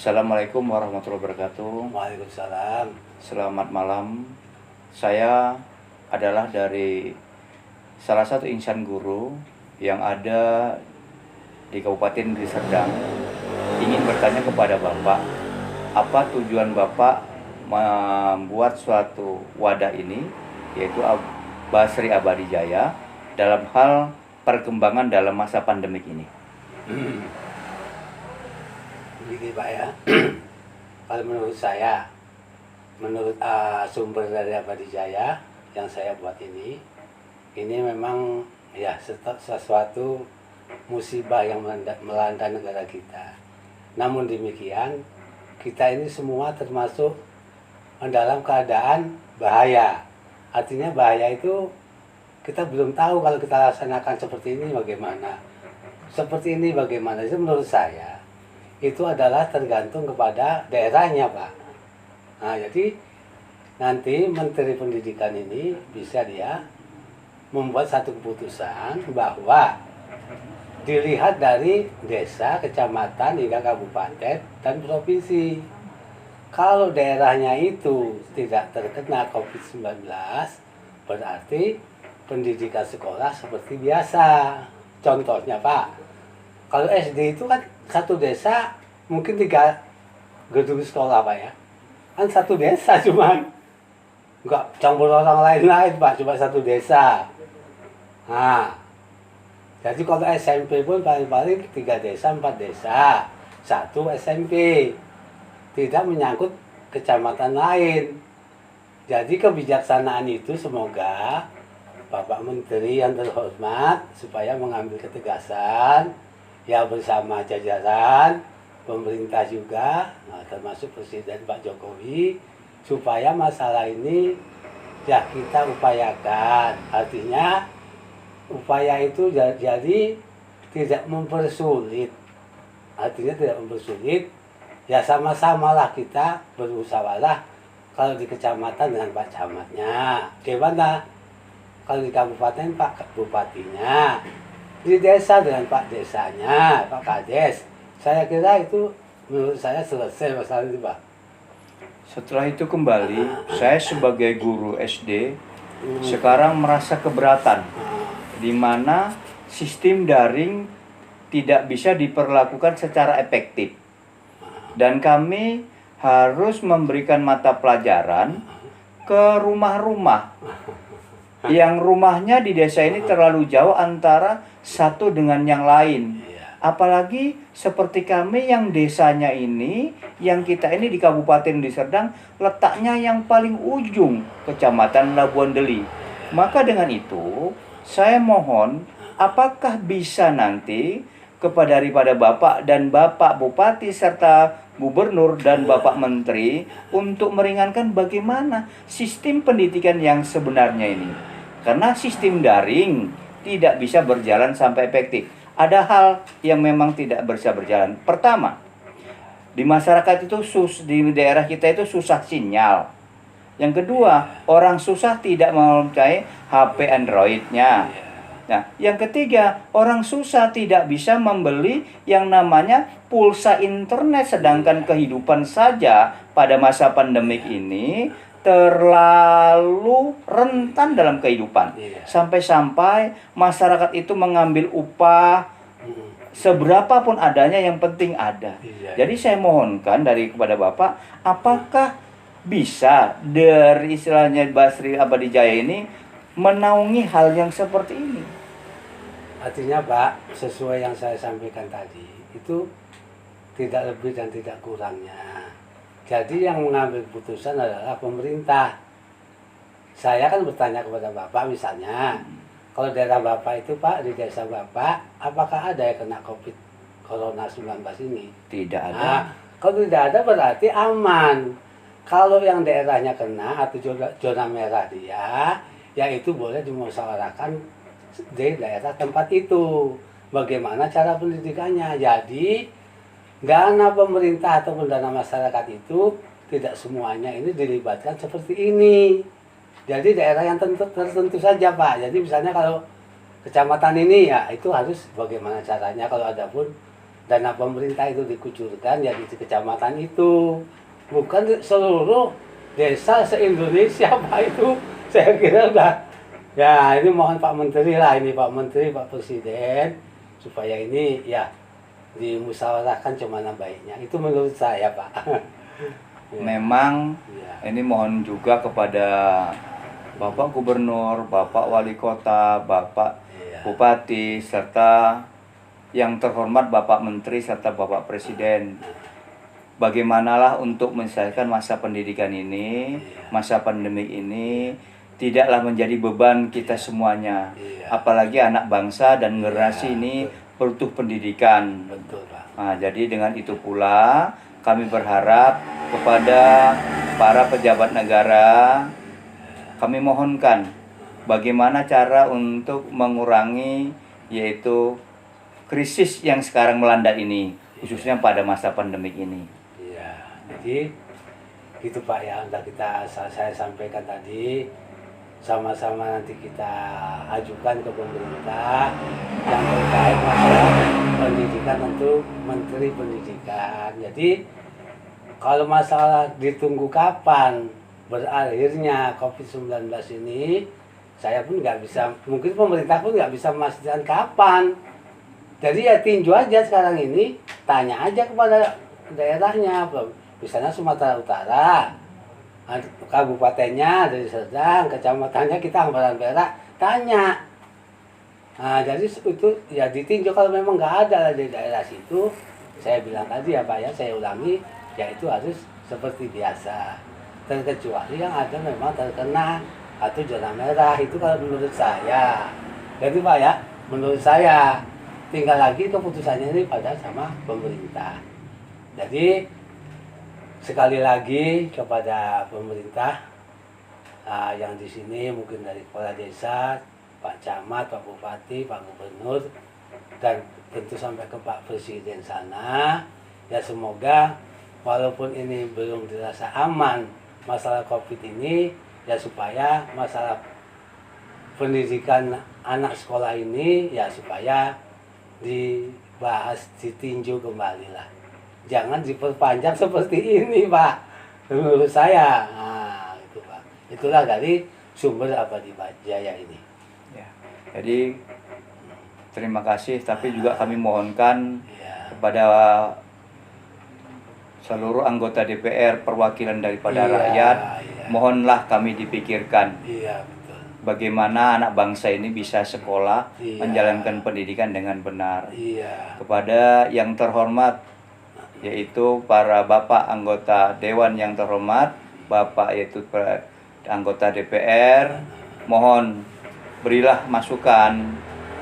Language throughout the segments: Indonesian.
Assalamualaikum warahmatullahi wabarakatuh. Waalaikumsalam. Selamat malam. Saya adalah dari salah satu insan guru yang ada di Kabupaten Deli Serdang. Ingin bertanya kepada Bapak, apa tujuan Bapak membuat suatu wadah ini, yaitu Basri Abadi Jaya, dalam hal perkembangan dalam masa pandemik ini? Begini Pak ya, kalau menurut saya, menurut sumber dari Abadi Jaya yang saya buat ini memang ya sesuatu musibah yang melanda negara kita. Namun demikian, kita ini semua termasuk dalam keadaan bahaya. Artinya bahaya itu kita belum tahu kalau kita laksanakan seperti ini bagaimana. Seperti ini bagaimana, itu menurut saya itu adalah tergantung kepada daerahnya Pak. Nah jadi nanti Menteri Pendidikan ini bisa dia membuat satu keputusan bahwa dilihat dari desa, kecamatan, hingga kabupaten dan provinsi. Kalau daerahnya itu tidak terkena COVID-19, berarti pendidikan sekolah seperti biasa. Contohnya Pak, kalau SD itu kan satu desa mungkin 3 gedung sekolah Pak ya. Kan satu desa cuman. Enggak campur orang lain-lain Pak, cuma satu desa. Nah, jadi kalau SMP pun paling-paling 3 desa, 4 desa. Satu SMP. Tidak menyangkut kecamatan lain. Jadi kebijaksanaan itu semoga Bapak Menteri yang terhormat supaya mengambil ketegasan ya bersama jajaran pemerintah juga, termasuk Presiden Pak Jokowi, supaya masalah ini ya kita upayakan. Artinya upaya itu jadi tidak mempersulit. Artinya tidak mempersulit, ya sama-samalah kita berusahalah. Kalau di kecamatan dengan Pak Camatnya, gimana? Kalau di kabupaten Pak Bupatinya, di desa dengan Pak Desanya, Pak Kades. Saya kira itu menurut saya selesai masalah itu Pak. Setelah itu kembali, saya sebagai guru SD sekarang merasa keberatan, di mana sistem daring tidak bisa diperlakukan secara efektif. Dan kami harus memberikan mata pelajaran ke rumah-rumah yang rumahnya di desa ini terlalu jauh antara satu dengan yang lain. Apalagi seperti kami yang desanya ini, yang kita ini di Kabupaten Deli Serdang, letaknya yang paling ujung Kecamatan Labuan Deli. Maka dengan itu, saya mohon apakah bisa nanti daripada Bapak dan Bapak Bupati serta Gubernur dan Bapak Menteri untuk meringankan bagaimana sistem pendidikan yang sebenarnya ini. Karena sistem daring tidak bisa berjalan sampai efektif. Ada hal yang memang tidak bisa berjalan. Pertama, di masyarakat itu di daerah kita itu susah sinyal. Yang kedua, orang susah tidak mempercayai HP Android-nya. Nah, yang ketiga, orang susah tidak bisa membeli yang namanya pulsa internet, sedangkan kehidupan saja pada masa pandemik ini terlalu rentan dalam kehidupan. Sampai-sampai masyarakat itu mengambil upah seberapa pun adanya, yang penting ada. Jadi saya mohonkan kepada Bapak, apakah bisa dari istilahnya Basri Abadi Jaya ini menaungi hal yang seperti ini? Artinya Pak, sesuai yang saya sampaikan tadi, itu tidak lebih dan tidak kurangnya. Jadi yang mengambil putusan adalah pemerintah. Saya kan bertanya kepada Bapak misalnya, kalau daerah Bapak itu Pak, di desa Bapak, apakah ada yang kena Corona-19 ini? Tidak ada. Nah, kalau tidak ada berarti aman. Kalau yang daerahnya kena atau zona merah dia, ya itu boleh dimusyawarahkan di daerah tempat itu. Bagaimana cara pendidikannya? Jadi dana pemerintah ataupun dana masyarakat itu tidak semuanya ini dilibatkan seperti ini. Jadi daerah yang tertentu saja Pak. Jadi misalnya kalau kecamatan ini ya itu harus bagaimana caranya. Kalau ada pun dana pemerintah itu dikucurkan ya di kecamatan itu, bukan di seluruh desa se-Indonesia Pak. Itu saya kira udah, ya ini mohon Pak Menteri lah, ini Pak Menteri, Pak Presiden, supaya ini ya dimusyawarahkan cemana baiknya. Itu menurut saya Pak. Ya. Memang Ya. ini mohon juga kepada Bapak Gubernur, Bapak Wali Kota, Bapak Iya. Bupati, serta yang terhormat Bapak Menteri serta Bapak Presiden. Bagaimanalah untuk menyelesaikan masa pendidikan ini, masa pandemi ini, tidaklah menjadi beban kita semuanya. Iya. Apalagi anak bangsa dan generasi Iya, ini butuh pendidikan. Betul Pak. Nah, jadi dengan itu pula kami berharap kepada para pejabat negara, kami mohonkan bagaimana cara untuk mengurangi yaitu krisis yang sekarang melanda ini, khususnya pada masa pandemik ini. Iya, jadi gitu Pak ya, udah saya sampaikan tadi, sama-sama nanti kita ajukan ke pemerintah yang terkait masalah pendidikan untuk Menteri Pendidikan. Jadi kalau masalah ditunggu kapan berakhirnya COVID-19 ini, saya pun nggak bisa, mungkin pemerintah pun nggak bisa memastikan kapan. Jadi ya tinjau aja sekarang ini, tanya aja kepada daerahnya, misalnya Sumatera Utara, kabupatennya dari Serdang, kecamatannya kita Hambaran Perak, tanya. Nah, jadi itu ya ditinjau, kalau memang nggak ada di daerah situ, saya bilang tadi ya Pak ya, saya ulangi, ya itu harus seperti biasa. Terkecuali yang ada memang terkena atau zona merah, itu kalau menurut saya. Jadi Pak ya, menurut saya tinggal lagi keputusannya ini pada sama pemerintah. Jadi sekali lagi kepada pemerintah yang di sini, mungkin dari kepala desa, Pak Camat, Pak Bupati, Pak Gubernur, dan tentu sampai ke Pak Presiden sana, ya semoga walaupun ini belum dirasa aman masalah COVID ini, ya supaya masalah pendidikan anak sekolah ini ya supaya dibahas, ditinjau kembali lah. Jangan diperpanjang seperti ini Pak, menurut saya. Nah, itu Pak. Itulah dari sumber Abadi Jaya ini. Ya. Jadi terima kasih, tapi juga kami mohonkan Ya. kepada seluruh anggota DPR, perwakilan daripada Iya, rakyat, iya. mohonlah kami dipikirkan Iya betul. bagaimana anak bangsa ini bisa sekolah, Iya. menjalankan pendidikan dengan benar. Iya. Kepada yang terhormat, yaitu para Bapak anggota Dewan yang terhormat, Bapak yaitu anggota DPR, mohon berilah masukan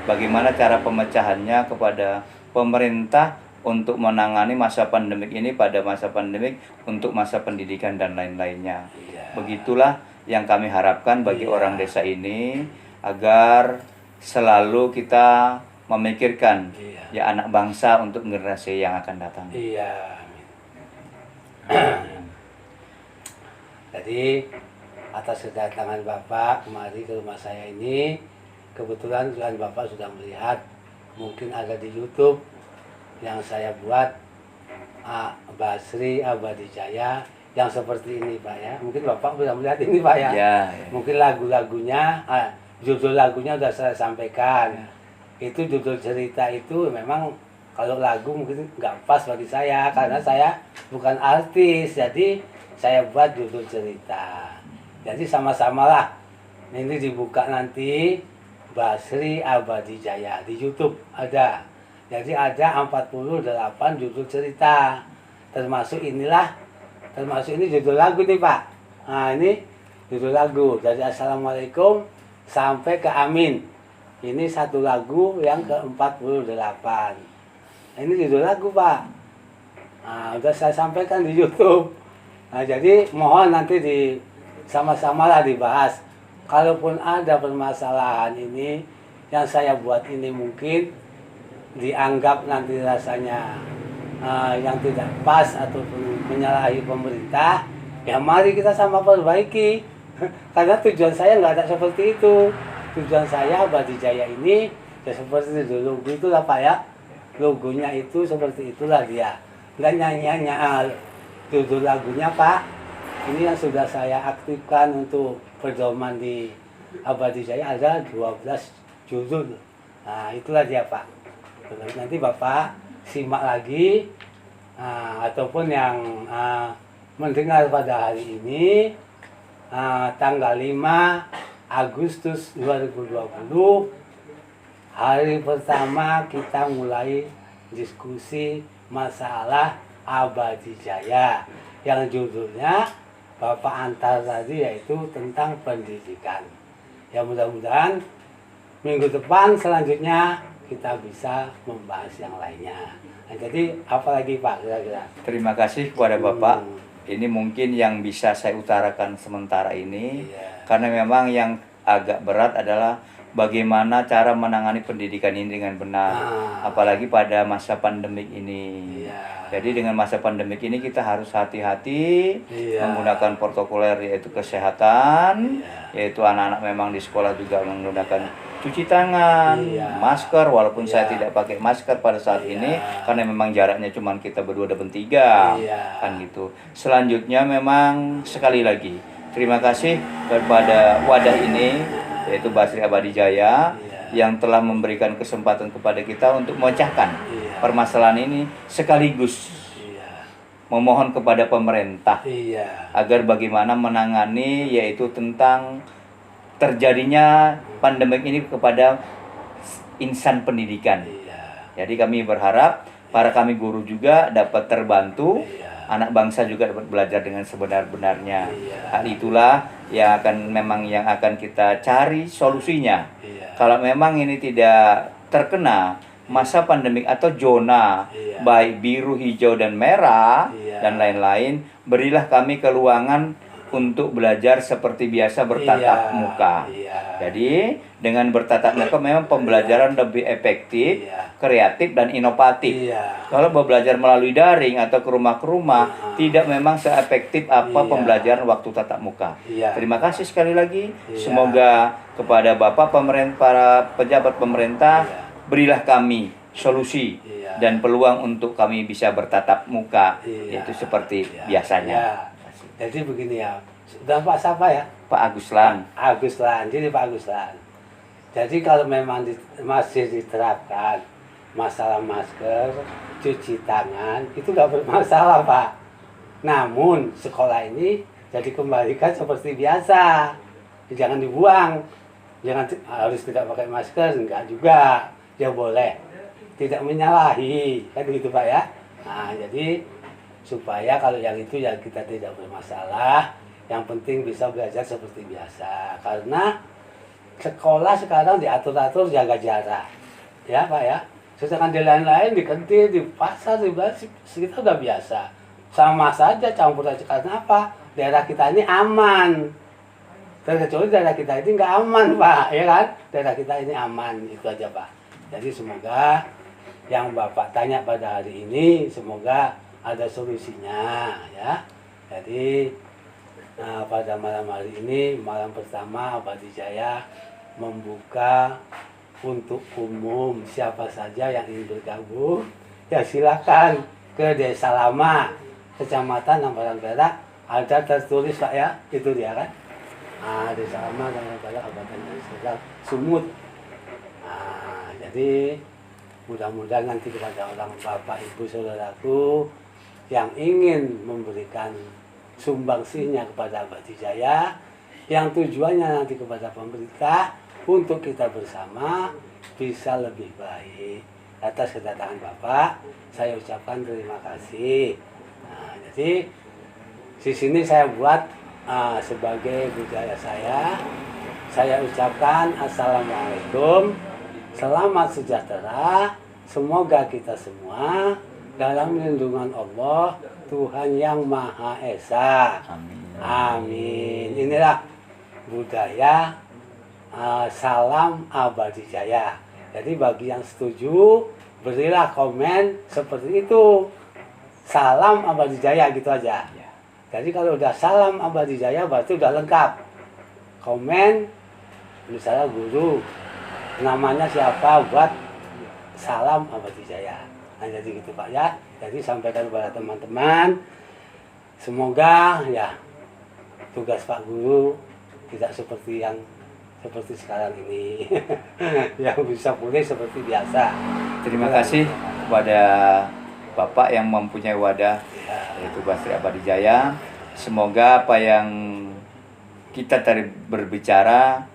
bagaimana cara pemecahannya kepada pemerintah untuk menangani masa pandemik ini, pada masa pandemik untuk masa pendidikan dan lain-lainnya. Iya. Begitulah yang kami harapkan bagi Iya. orang desa ini, agar selalu kita memikirkan Iya. ya anak bangsa untuk generasi yang akan datang. Iya. Amin. Jadi atas kedatangan Bapak kemari ke rumah saya ini, kebetulan Tuhan Bapak sudah melihat, mungkin ada di YouTube yang saya buat, Basri Abadi Jaya, yang seperti ini Pak ya. Mungkin Bapak sudah melihat ini Pak ya. Ya. Mungkin lagu-lagunya, judul lagunya sudah saya sampaikan. Itu judul cerita itu memang kalau lagu mungkin nggak pas bagi saya, karena saya bukan artis, jadi saya buat judul cerita. Jadi sama-samalah, ini dibuka nanti Basri Abadi Jaya di YouTube ada. Jadi ada 48 judul cerita, termasuk ini judul lagu nih Pak. Nah ini judul lagu, dari Assalamualaikum sampai ke Amin. Ini satu lagu yang ke-48. Ini judul lagu Pak. Nah, udah saya sampaikan di YouTube. Nah, jadi mohon nanti sama-sama lah dibahas. Kalaupun ada permasalahan ini yang saya buat ini mungkin dianggap nanti rasanya yang tidak pas ataupun menyalahi pemerintah, ya mari kita sama perbaiki. Karena tujuan saya nggak ada seperti itu. Tujuan saya Abadi Jaya ini ya seperti dulu itulah Pak ya. logonya itu seperti itulah dia. Dan nyanyiannya, judul lagunya Pak, ini yang sudah saya aktifkan untuk pedoman di Abadi Jaya ada 12 judul. Nah itulah dia Pak. Nanti Bapak simak lagi, ataupun yang mendengar pada hari ini, tanggal 5 Agustus 2020, hari pertama kita mulai diskusi masalah Abadi Jaya yang judulnya Bapak antar tadi, yaitu tentang pendidikan. Ya mudah-mudahan minggu depan selanjutnya kita bisa membahas yang lainnya. Nah, jadi apalagi Pak kira-kira? Terima kasih kepada Bapak. Ini mungkin yang bisa saya utarakan sementara ini, karena memang yang agak berat adalah bagaimana cara menangani pendidikan ini dengan benar, apalagi pada masa pandemik ini. Jadi dengan masa pandemik ini kita harus hati-hati menggunakan protokoler, yaitu kesehatan, yaitu anak-anak memang di sekolah juga menggunakan cuci tangan, masker, walaupun saya tidak pakai masker pada saat ini karena memang jaraknya cuma kita berdua dan bertiga, kan gitu. Selanjutnya memang sekali lagi terima kasih kepada wadah ini, yaitu Basri Abadi Jaya, yang telah memberikan kesempatan kepada kita untuk memecahkan permasalahan ini, sekaligus memohon kepada pemerintah agar bagaimana menangani, yaitu tentang terjadinya pandemik ini kepada insan pendidikan. Jadi kami berharap para kami guru juga dapat terbantu, anak bangsa juga dapat belajar dengan sebenar-benarnya. Hal itulah yang akan kita cari solusinya. Kalau memang ini tidak terkena masa pandemik atau zona baik biru, hijau dan merah dan lain-lain, berilah kami keluangan untuk belajar seperti biasa bertatap muka. Jadi dengan bertatap muka memang pembelajaran lebih efektif, kreatif dan inovatif. Kalau belajar melalui daring atau ke rumah tidak memang seefektif apa pembelajaran waktu tatap muka. Terima kasih sekali lagi. Semoga kepada Bapak pemerintah, para pejabat pemerintah, berilah kami solusi dan peluang untuk kami bisa bertatap muka, yaitu seperti biasanya. Jadi begini ya, sudah Pak siapa ya? Pak Aguslan. Aguslan, jadi Pak Aguslan. Jadi kalau memang masih diterapkan masalah masker, cuci tangan, itu nggak bermasalah Pak. Namun sekolah ini jadi kembalikan seperti biasa, jangan dibuang, jangan harus tidak pakai masker, enggak juga, ya boleh, tidak menyalahi, kan gitu Pak ya. Nah jadi supaya kalau yang itu ya kita tidak bermasalah, yang penting bisa belajar seperti biasa. Karena sekolah sekarang diatur-atur jaga jarak, ya Pak ya. Sedangkan di lain-lain, di kantin, di pasar, di belakang, kita udah biasa. Sama saja, campur aja. Karena apa? Daerah kita ini aman. Terkecuali daerah kita ini nggak aman Pak, ya kan? Daerah kita ini aman, itu aja Pak. Jadi semoga yang Bapak tanya pada hari ini, semoga ada solusinya ya. Jadi pada malam hari ini, malam pertama Abadi Jaya membuka untuk umum, siapa saja yang ingin bergabung ya silakan ke Desa Lama, Kecamatan Amparan Perak, ada tertulis Pak ya, itu dia kan. Desa Lama Amparan Perak, Kabupaten Sumut. Jadi mudah-mudahan nanti kepada orang Bapak Ibu Saudaraku yang ingin memberikan sumbangsihnya kepada Abadi Jaya, yang tujuannya nanti kepada pemerintah untuk kita bersama bisa lebih baik. Atas kedatangan Bapak, saya ucapkan terima kasih. Jadi di sini saya buat sebagai budaya saya ucapkan Assalamualaikum, selamat sejahtera, semoga kita semua dalam lindungan Allah, Tuhan yang Maha Esa. Amin. Amin. Inilah budaya salam Abadi Jaya. Jadi bagi yang setuju, berilah komen seperti itu. Salam Abadi Jaya gitu aja. Jadi kalau udah salam Abadi Jaya berarti udah lengkap. Komen, misalnya guru, namanya siapa, buat salam Abadi Jaya. Nah, jadi gitu Pak ya. Jadi sampaikan kepada teman-teman, semoga ya tugas Pak Guru tidak seperti seperti sekarang ini, yang bisa pulih seperti biasa. Terima kasih kepada Bapak yang mempunyai wadah, Ya. yaitu Bastri Abadi Jaya. Semoga apa yang kita tadi berbicara,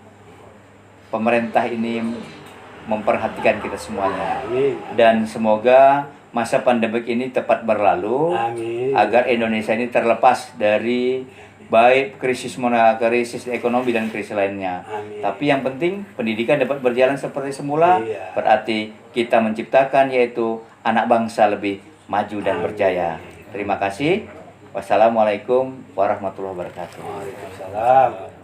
pemerintah ini memperhatikan kita semuanya. Amin. Dan semoga masa pandemik ini tepat berlalu, Amin. agar Indonesia ini terlepas dari baik krisis ekonomi dan krisis lainnya. Amin. Tapi yang penting pendidikan dapat berjalan seperti semula. Iya. Berarti kita menciptakan yaitu anak bangsa lebih maju dan Amin. berjaya. Terima kasih. Wassalamualaikum warahmatullahi wabarakatuh. Waalaikumsalam.